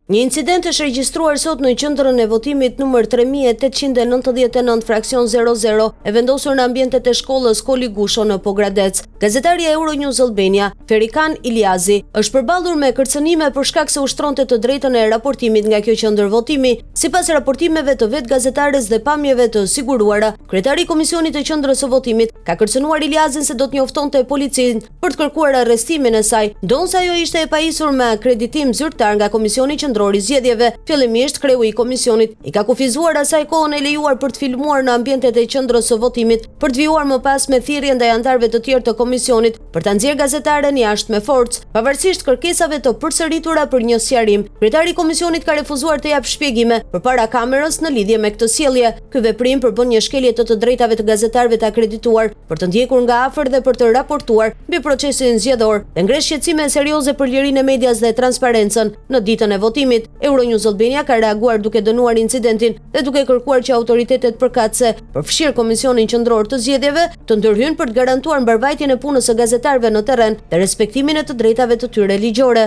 Një incident është regjistruar sot në qendrën e votimit numër 3899 fraksion 00 e vendosur në ambientet e shkollës Koli Gusho në Pogradec. Gazetarja Euronews Albania, Ferikan Iliazi, është përballur me kërcënime për shkak se ushtronte të drejtën e raportimit nga kjo qendër votimi. Sipas raportimeve të vet gazetares dhe pamjeve të siguruara, kryetari i komisionit të qendrës së votimit ka kërcënuar Iliazin se do të njoftonte policinë për të kërkuar arrestimin e saj, ndonse ajo ishte e pajisur me akreditim zyrtar nga komisioni qendror i zgjedhjeve. Fillimisht kreu i komisionit i ka kufizuar asaj kohën e lejuar për të filmuar në ambientet e qendrës së votimit, për të vijuar më pas me thirrje ndaj anëtarëve të tjerë të komisionit për ta nxjerrë gazetaren jashtë me forcë, pavarësisht kërkesave të përsëritura për një sqarim. Kryetari i komisionit ka refuzuar të japë shpjegime përpara kamerës në lidhje me këtë sjellje. Ky veprim përbën një shkelje të drejtave të gazetarëve të akredituar për të ndjekur nga afër dhe për të raportuar mbi procesin zgjedhor dhe ngresh shqetësime serioze për lirinë e medias dhe transparencën në ditën e votimit. Euronews Albania ka reaguar duke dënuar incidentin dhe duke kërkuar që autoritetet përkatëse përfshirë Komisionin Qendror të Zgjedhjeve të ndërhyjnë për të garantuar mbarvajtjen e punës së gazetarëve në terren dhe respektimin e të drejtave të tyre ligjore.